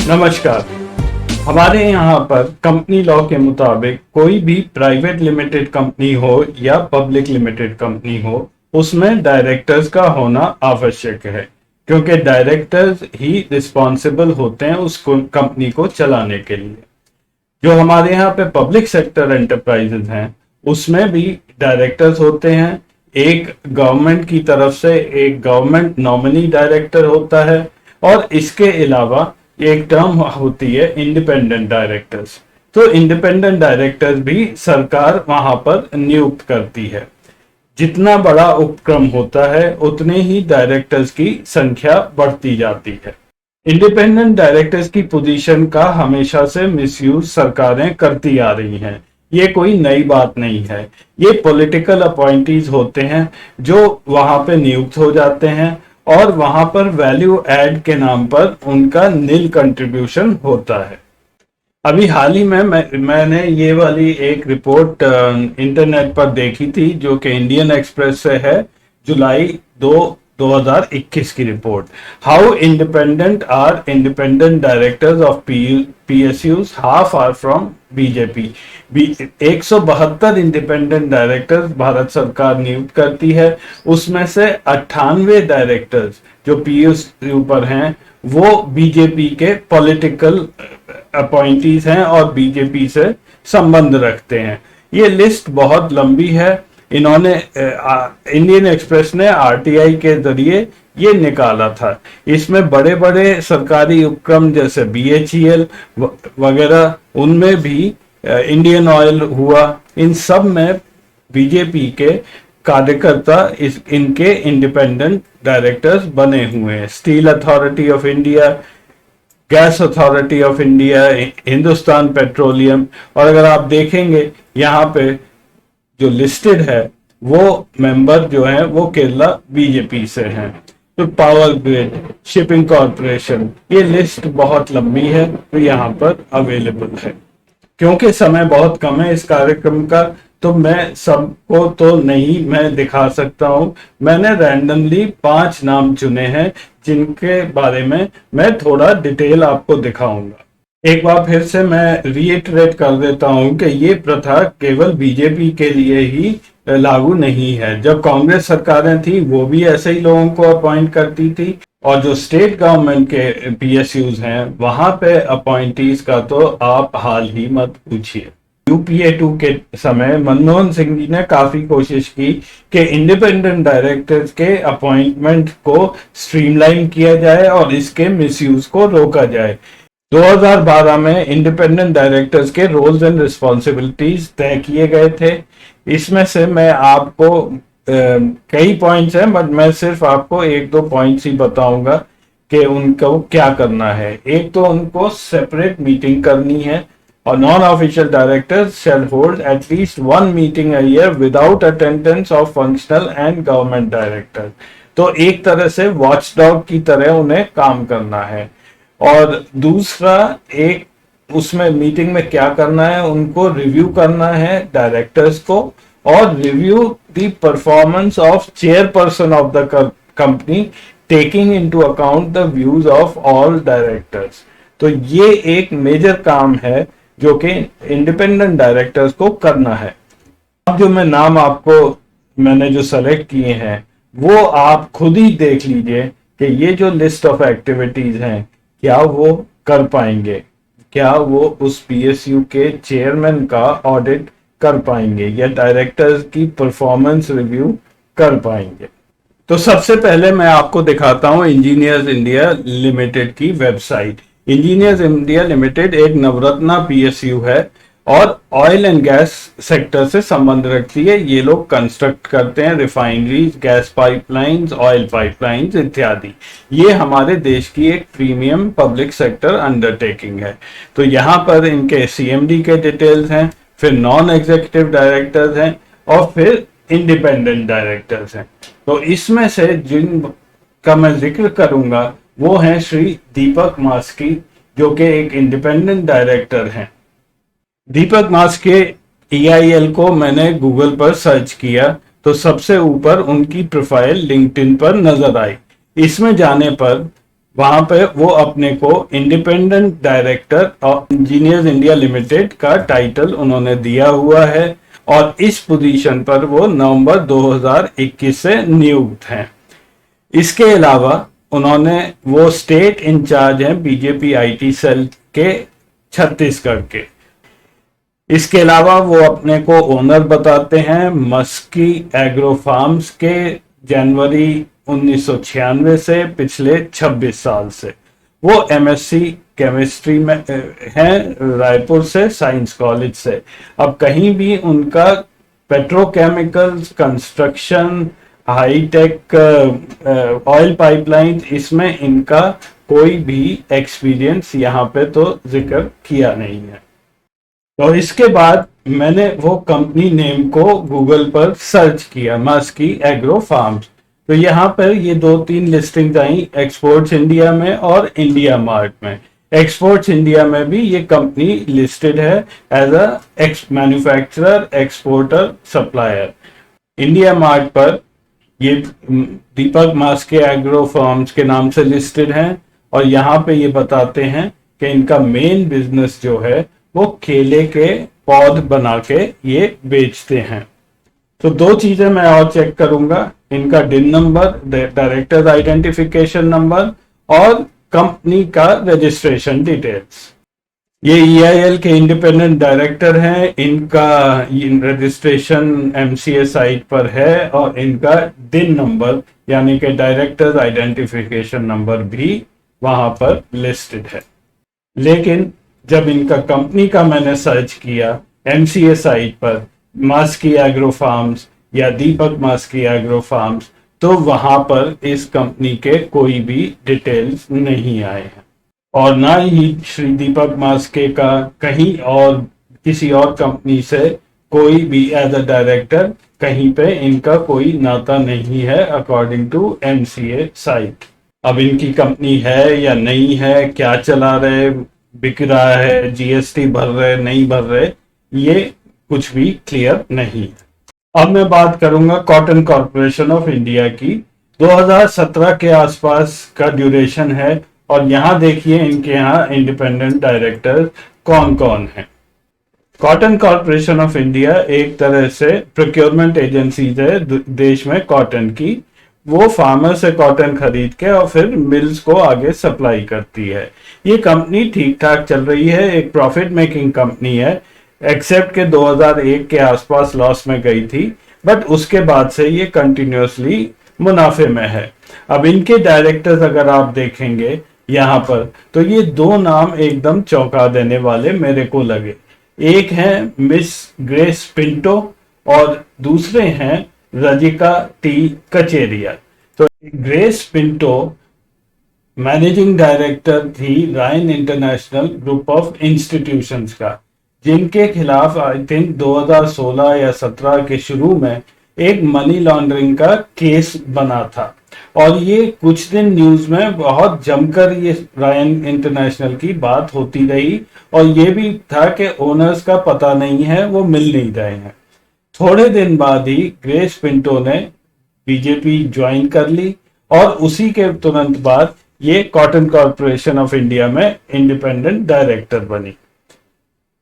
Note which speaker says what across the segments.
Speaker 1: नमस्कार। हमारे यहाँ पर कंपनी लॉ के मुताबिक कोई भी प्राइवेट लिमिटेड कंपनी हो या पब्लिक लिमिटेड कंपनी हो, उसमें डायरेक्टर्स का होना आवश्यक है, क्योंकि डायरेक्टर्स ही रिस्पॉन्सिबल होते हैं उस कंपनी को चलाने के लिए। जो हमारे यहाँ पे पब्लिक सेक्टर एंटरप्राइजेज हैं, उसमें भी डायरेक्टर्स होते हैं। एक गवर्नमेंट की तरफ से एक गवर्नमेंट नॉमिनी डायरेक्टर होता है, और इसके अलावा एक टर्म होती है इंडिपेंडेंट डायरेक्टर्स। तो इंडिपेंडेंट डायरेक्टर्स भी सरकार वहां पर नियुक्त करती है। जितना बड़ा उपक्रम होता है, उतने ही डायरेक्टर्स की संख्या बढ़ती जाती है। इंडिपेंडेंट डायरेक्टर्स की पोजीशन का हमेशा से मिसयूज सरकारें करती आ रही हैं। ये कोई नई बात नहीं है। ये पॉलिटिकल अपॉइंटीज होते हैं जो वहां पे नियुक्त हो जाते हैं, और वहां पर वैल्यू ऐड के नाम पर उनका नील कंट्रीब्यूशन होता है। अभी हाल ही में मैंने ये वाली एक रिपोर्ट इंटरनेट पर देखी थी, जो कि इंडियन एक्सप्रेस से है, जुलाई 2021 की report. How independent are independent directors of PSUs, half are from BJP. 172 independent directors Bharat सरकार नियुक्त करती है। उसमें से 98 डायरेक्टर्स जो PSU पर हैं, वो बीजेपी के पॉलिटिकल अपॉइंटीज हैं और बीजेपी से संबंध रखते हैं। ये लिस्ट बहुत लंबी है। इन्होंने इंडियन एक्सप्रेस ने RTI के जरिए ये निकाला था। इसमें बड़े बड़े सरकारी उपक्रम जैसे BHEL वगैरह, उनमें भी इंडियन ऑयल हुआ, इन सब में बीजेपी के कार्यकर्ता इनके इंडिपेंडेंट डायरेक्टर्स बने हुए हैं। Steel authority of India, gas authority of India, Hindustan petroleum, और अगर आप देखेंगे यहाँ पे जो लिस्टेड है, वो मेंबर जो हैं वो केरला बीजेपी से हैं। तो पावर ग्रिड, शिपिंग कॉरपोरेशन, ये लिस्ट बहुत लंबी है, तो यहाँ पर अवेलेबल है। क्योंकि समय बहुत कम है इस कार्यक्रम का, तो मैं सबको तो नहीं मैं दिखा सकता हूं। मैंने रैंडमली 5 नाम चुने हैं, जिनके बारे में मैं थोड़ा डिटेल आपको दिखाऊंगा। एक बार फिर से मैं रीइटरेट कर देता हूं कि ये प्रथा केवल बीजेपी के लिए ही लागू नहीं है। जब कांग्रेस सरकारें थी, वो भी ऐसे ही लोगों को अपॉइंट करती थी, और जो स्टेट गवर्नमेंट के PSUs हैं, वहां पे अपॉइंटीज का तो आप हाल ही मत पूछिए। UPA 2 के समय मनमोहन सिंह जी ने काफी कोशिश की कि इंडिपेंडेंट डायरेक्टर्स के अपॉइंटमेंट को स्ट्रीमलाइन किया जाए और इसके मिसयूज को रोका जाए। 2012 में इंडिपेंडेंट डायरेक्टर्स के रोल्स एंड रिस्पॉन्सिबिलिटीज तय किए गए थे। इसमें से मैं आपको कई पॉइंट्स हैं, बट मैं सिर्फ आपको 1-2 पॉइंट्स ही बताऊंगा कि उनको क्या करना है। एक तो उनको सेपरेट मीटिंग करनी है, और non official directors shall hold at least 1 meeting a year without attendance of functional and government director. तो एक तरह से वॉचडॉग की तरह उन्हें काम करना है। और दूसरा, एक उसमें मीटिंग में क्या करना है, उनको रिव्यू करना है डायरेक्टर्स को, और review the performance of chairperson of the company, taking into account the views of all directors. तो ये एक मेजर काम है जो कि इंडिपेंडेंट डायरेक्टर्स को करना है। अब जो मैं नाम मैंने जो सेलेक्ट किए हैं, वो आप खुद ही देख लीजिए कि ये जो लिस्ट ऑफ एक्टिविटीज हैं, क्या वो कर पाएंगे, क्या वो उस PSU के चेयरमैन का ऑडिट कर पाएंगे या डायरेक्टर्स की परफॉर्मेंस रिव्यू कर पाएंगे। तो सबसे पहले मैं आपको दिखाता हूं इंजीनियर्स इंडिया लिमिटेड की वेबसाइट। इंजीनियर्स इंडिया लिमिटेड एक नवरत्ना PSU है और ऑयल एंड गैस सेक्टर से संबंध रखती है। ये लोग कंस्ट्रक्ट करते हैं refineries, gas pipelines, oil pipelines इत्यादि। ये हमारे देश की एक प्रीमियम पब्लिक सेक्टर अंडरटेकिंग है। तो यहाँ पर इनके CMD के डिटेल्स हैं, फिर नॉन एग्जीक्यूटिव डायरेक्टर्स हैं, और फिर इंडिपेंडेंट डायरेक्टर्स हैं। तो इसमें से जिन का मैं जिक्र करूंगा वो हैं श्री दीपक मास्की, जो कि एक इंडिपेंडेंट डायरेक्टर हैं। दीपक मास्के EIL को मैंने गूगल पर सर्च किया तो सबसे ऊपर उनकी प्रोफाइल लिंक्डइन पर नजर आई। इसमें जाने पर वहां पे वो अपने को independent director of engineers India limited का टाइटल उन्होंने दिया हुआ है और इस पोजीशन पर वो नवंबर 2021 से नियुक्त हैं। इसके अलावा उन्होंने वो स्टेट इंचार्ज हैं बीजेपी आईटी सेल के छत्तीसगढ़ के। इसके अलावा वो अपने को ओनर बताते हैं मस्की एग्रो फार्म्स के, जनवरी 1996 से पिछले 26 साल से। वो एमएससी केमिस्ट्री में हैं रायपुर से, साइंस कॉलेज से। अब कहीं भी उनका petrochemicals, construction, high tech, oil pipeline, इसमें इनका कोई भी एक्सपीरियंस यहाँ पे तो जिक्र किया नहीं है। तो इसके बाद मैंने वो कंपनी नेम को गूगल पर सर्च किया, मस्की एग्रो फार्म्स। तो यहाँ पर ये 2-3 लिस्टिंग आई एक्सपोर्ट्स इंडिया में और इंडिया मार्ट में। एक्सपोर्ट्स इंडिया में भी ये कंपनी लिस्टेड है as a manufacturer, exporter, supplier. India mart पर ये दीपक मस्की एग्रो फार्म्स के नाम से लिस्टेड हैं और यहाँ पे ये बताते हैं कि इनका मेन बिजनेस जो है वो केले के पौध बना के ये बेचते हैं। तो 2 चीजें मैं और चेक करूंगा, इनका डिन नंबर, डायरेक्टर आइडेंटिफिकेशन नंबर और कंपनी का रजिस्ट्रेशन डिटेल्स। ये ईआईएल के इंडिपेंडेंट डायरेक्टर हैं, इनका रजिस्ट्रेशन एमसीए साइट पर है और इनका डिन नंबर यानी कि डायरेक्टर आइडेंटिफिकेशन नंबर भी वहां पर लिस्टेड है। लेकिन जब इनका कंपनी का मैंने सर्च किया एमसीए साइट पर, मस्की एग्रो फार्म्स या दीपक मस्की एग्रो फार्म्स, तो वहां पर इस कंपनी के कोई भी डिटेल्स नहीं आए हैं और ना ही श्री दीपक मस्की का कहीं और किसी और कंपनी से कोई भी एज अ डायरेक्टर कहीं पे इनका कोई नाता नहीं है अकॉर्डिंग टू एमसीए साइट। अब इनकी कंपनी है या नहीं है, क्या चला रहे, बिक रहा है, जीएसटी भर रहे, नहीं भर रहे, ये कुछ भी क्लियर नहीं है। अब मैं बात करूंगा कॉटन कॉर्पोरेशन ऑफ इंडिया की। 2017 के आसपास का ड्यूरेशन है और यहां देखिए इनके यहाँ इंडिपेंडेंट डायरेक्टर कौन कौन है। कॉटन कॉर्पोरेशन ऑफ इंडिया एक तरह से प्रोक्योरमेंट एजेंसी है देश में कॉटन की। वो फार्मर से कॉटन खरीद के और फिर मिल्स को आगे सप्लाई करती है। ये कंपनी ठीक ठाक चल रही है, एक प्रॉफिट मेकिंग कंपनी है, एक्सेप्ट के 2001 के आसपास लॉस में गई थी, बट उसके बाद से ये कंटिन्यूसली मुनाफे में है। अब इनके डायरेक्टर्स अगर आप देखेंगे यहाँ पर, तो ये 2 नाम एकदम चौंका देने वाले मेरे को लगे। एक है मिस ग्रेस पिंटो और दूसरे हैं रजिका टी कचेरिया। तो ग्रेस पिंटो मैनेजिंग डायरेक्टर थी Ryan international group of institutions का, जिनके खिलाफ आई थिंक 2016 या 17 के शुरू में एक मनी लॉन्ड्रिंग का केस बना था और ये कुछ दिन न्यूज में बहुत जमकर ये रायन इंटरनेशनल की बात होती रही और ये भी था कि ओनर्स का पता नहीं है, वो मिल नहीं रहे हैं। थोड़े दिन बाद ही ग्रेस पिंटो ने बीजेपी ज्वाइन कर ली और उसी के तुरंत बाद ये कॉटन कॉर्पोरेशन ऑफ इंडिया में इंडिपेंडेंट डायरेक्टर बनी।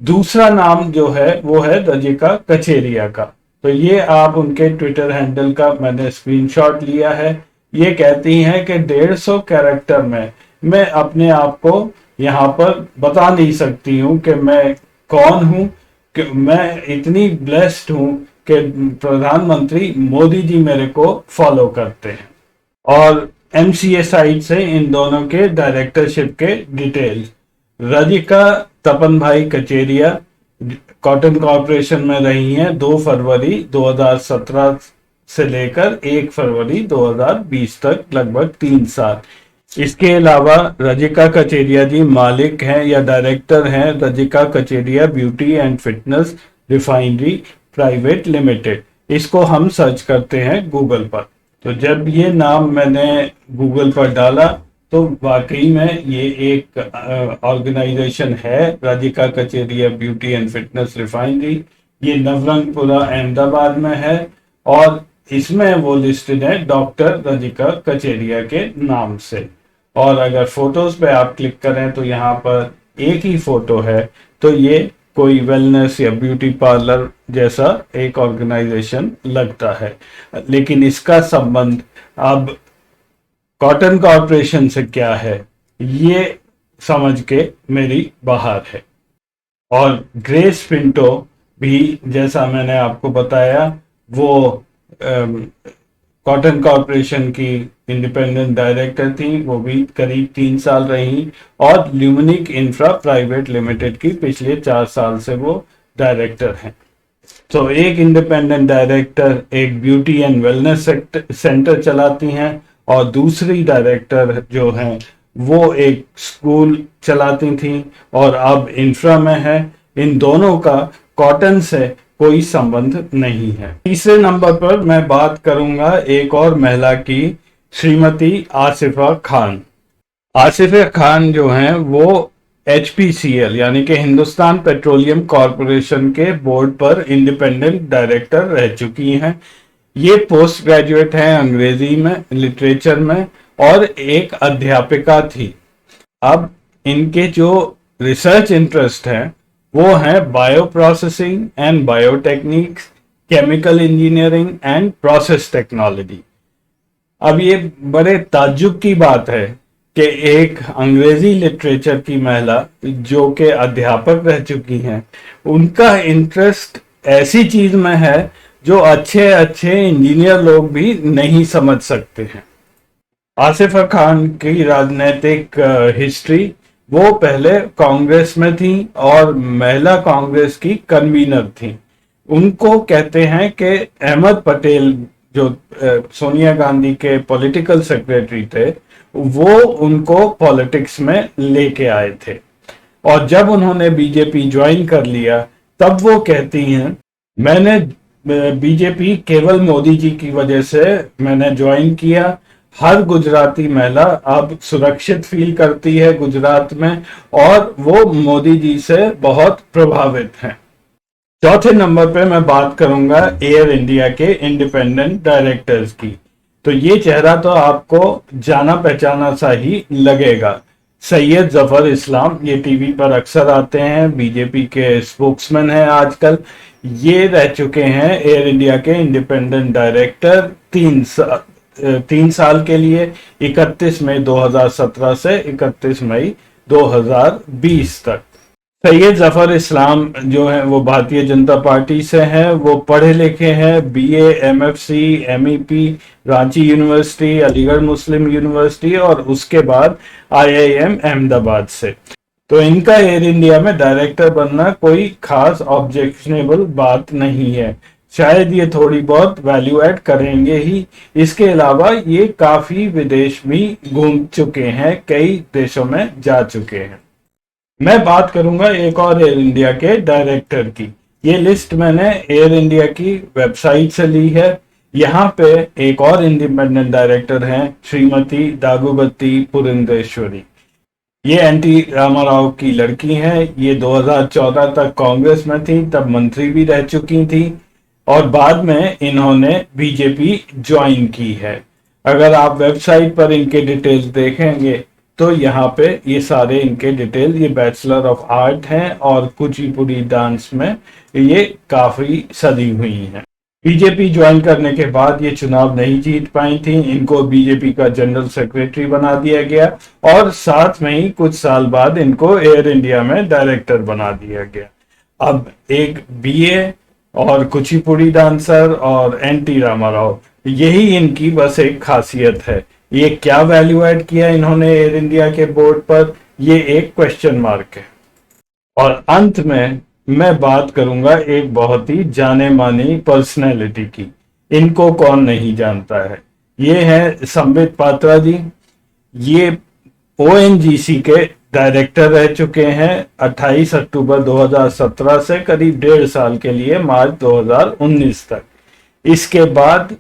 Speaker 1: दूसरा नाम जो है वो है रजिका कचेरिया का। तो ये आप उनके ट्विटर हैंडल का मैंने स्क्रीनशॉट लिया है। ये कहती हैं कि 150 कैरेक्टर में मैं अपने आप को यहाँ पर बता नहीं सकती हूँ कि मैं कौन हूँ, कि मैं इतनी ब्लेस्ड हूँ कि प्रधानमंत्री मोदी जी मेरे को फॉलो करते हैं। और एमसीए साइट से इन दोनों के डायरेक्टरशिप के डिटेल्स। रजिका तपन भाई कचेरिया कॉटन कॉर्पोरेशन में रही हैं 2 फरवरी 2017 से लेकर 1 फरवरी 2020 तक, लगभग 3 साल। इसके अलावा रजिका कचेरिया जी मालिक हैं या डायरेक्टर हैं Rajika Kacheria beauty and fitness refinery private limited. इसको हम सर्च करते हैं गूगल पर। तो जब ये नाम मैंने गूगल पर डाला तो वाकई में ये एक ऑर्गेनाइजेशन है, रजिका Kacheria beauty and fitness refinery. ये नवरंगपुरा अहमदाबाद में है और इसमें वो लिस्टेड है डॉक्टर रजिका कचेरिया के नाम से। और अगर फोटोज पे आप क्लिक करें तो यहाँ पर एक ही फोटो है, तो ये कोई वेलनेस या ब्यूटी पार्लर जैसा एक ऑर्गेनाइजेशन लगता है, लेकिन इसका संबंध अब कॉटन कॉरपोरेशन से क्या है, ये समझ के मेरी बाहर है। और ग्रेस पिंटो भी, जैसा मैंने आपको बताया, वो कॉटन कॉरपोरेशन की इंडिपेंडेंट डायरेक्टर थी, वो भी करीब 3 साल रही, और ल्यूमिनिक इंफ्रा प्राइवेट लिमिटेड की पिछले 4 साल से वो डायरेक्टर हैं। तो एक इंडिपेंडेंट डायरेक्टर एक ब्यूटी एंड वेलनेस सेंटर चलाती हैं, और दूसरी डायरेक्टर जो हैं वो एक स्कूल चलाती थी और अब इंफ्रा में है। इन दोनों का कॉटन से कोई संबंध नहीं है। तीसरे नंबर पर मैं बात करूंगा एक और महिला की, श्रीमती आसिफा खान। आसिफा खान जो हैं वो HPCL यानी कि हिंदुस्तान पेट्रोलियम कॉरपोरेशन के बोर्ड पर इंडिपेंडेंट डायरेक्टर रह चुकी हैं। ये पोस्ट ग्रेजुएट हैं अंग्रेजी में, लिटरेचर में, और एक अध्यापिका थी। अब इनके जो रिसर्च इंटरेस्ट हैं वो है bio processing and biotechnics, chemical engineering and process technology. अब ये बड़े ताज्जुब की बात है कि एक अंग्रेजी लिटरेचर की महिला जो कि अध्यापक रह चुकी हैं, उनका इंटरेस्ट ऐसी चीज में है जो अच्छे अच्छे इंजीनियर लोग भी नहीं समझ सकते हैं। आसिफा खान की राजनीतिक हिस्ट्री, वो पहले कांग्रेस में थी और महिला कांग्रेस की कन्वीनर थी। उनको कहते हैं कि अहमद पटेल जो सोनिया गांधी के पॉलिटिकल सेक्रेटरी थे, वो उनको पॉलिटिक्स में लेके आए थे, और जब उन्होंने बीजेपी ज्वाइन कर लिया तब वो कहती हैं, मैंने बीजेपी केवल मोदी जी की वजह से मैंने ज्वाइन किया। हर गुजराती महिला अब सुरक्षित फील करती है गुजरात में, और वो मोदी जी से बहुत प्रभावित हैं। चौथे नंबर पे मैं बात करूंगा एयर इंडिया के इंडिपेंडेंट डायरेक्टर्स की। तो ये चेहरा तो आपको जाना पहचाना सा ही लगेगा, सैयद जफर इस्लाम। ये टीवी पर अक्सर आते हैं, बीजेपी के स्पोक्समैन हैं आजकल। ये रह चुके हैं एयर इंडिया के इंडिपेंडेंट डायरेक्टर 3 साल के लिए, 31 मई 2017 से 31 मई 2020 तक। सैयद जफर इस्लाम जो है वो भारतीय जनता पार्टी से हैं। वो पढ़े लिखे हैं, BA MFC MEP Ranchi university, Aligarh Muslim university, और उसके बाद IIM अहमदाबाद से। तो इनका एयर इंडिया में डायरेक्टर बनना कोई खास ऑब्जेक्शनेबल बात नहीं है, शायद ये थोड़ी बहुत वैल्यू ऐड करेंगे ही। इसके अलावा ये काफी विदेश भी घूम चुके हैं, कई देशों में जा चुके हैं। मैं बात करूंगा एक और एयर इंडिया के डायरेक्टर की। ये लिस्ट मैंने एयर इंडिया की वेबसाइट से ली है। यहाँ पे एक और इंडिपेंडेंट डायरेक्टर हैं, श्रीमती दागुबती पुरंदेश्वरी। ये एनटी रामाराव की लड़की हैं। ये 2014 तक कांग्रेस में थी, तब मंत्री भी रह चुकी थी, और बाद में इन्होंने बीजेपी ज्वाइन की है। अगर आप वेबसाइट पर इनके डिटेल्स देखेंगे तो यहाँ पे ये सारे इनके डिटेल, ये बैचलर ऑफ आर्ट हैं और कुचिपुड़ी डांस में ये काफी सदी हुई हैं। बीजेपी ज्वाइन करने के बाद ये चुनाव नहीं जीत पाई थी, इनको बीजेपी का जनरल सेक्रेटरी बना दिया गया, और साथ में ही कुछ साल बाद इनको एयर इंडिया में डायरेक्टर बना दिया गया। अब एक BA और कुचिपुड़ी डांसर और NT रामाराव, यही इनकी बस एक खासियत है। ये क्या वैल्यू ऐड किया इन्होंने एयर इंडिया के बोर्ड पर, ये एक क्वेश्चन मार्क है। और अंत में मैं बात करूंगा एक बहुत ही जाने मानी पर्सनैलिटी की। इनको कौन नहीं जानता है, ये है संबित पात्रा जी। ये ONGC के डायरेक्टर रह चुके हैं 28 अक्टूबर 2017 से करीब 1.5 साल के लिए, मार्च 2019 तक। इसके बाद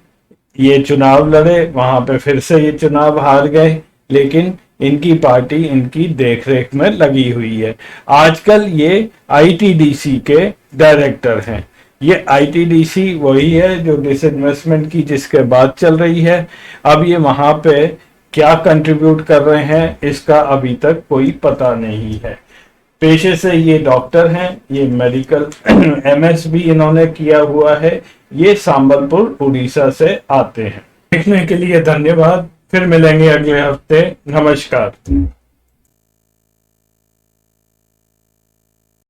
Speaker 1: ये चुनाव लड़े, वहां पे फिर से ये चुनाव हार गए, लेकिन इनकी पार्टी इनकी देखरेख में लगी हुई है। आजकल ये ITDC के डायरेक्टर हैं। ये ITDC वही है जो डिसइन्वेस्टमेंट की जिसके बाद चल रही है। अब ये वहां पे क्या कंट्रीब्यूट कर रहे हैं इसका अभी तक कोई पता नहीं है। पेशे से ये डॉक्टर हैं, ये मेडिकल एमएस भी इन्होंने किया हुआ है, ये संबलपुर उड़ीसा से आते हैं। देखने के लिए धन्यवाद, फिर मिलेंगे अगले हफ्ते। नमस्कार।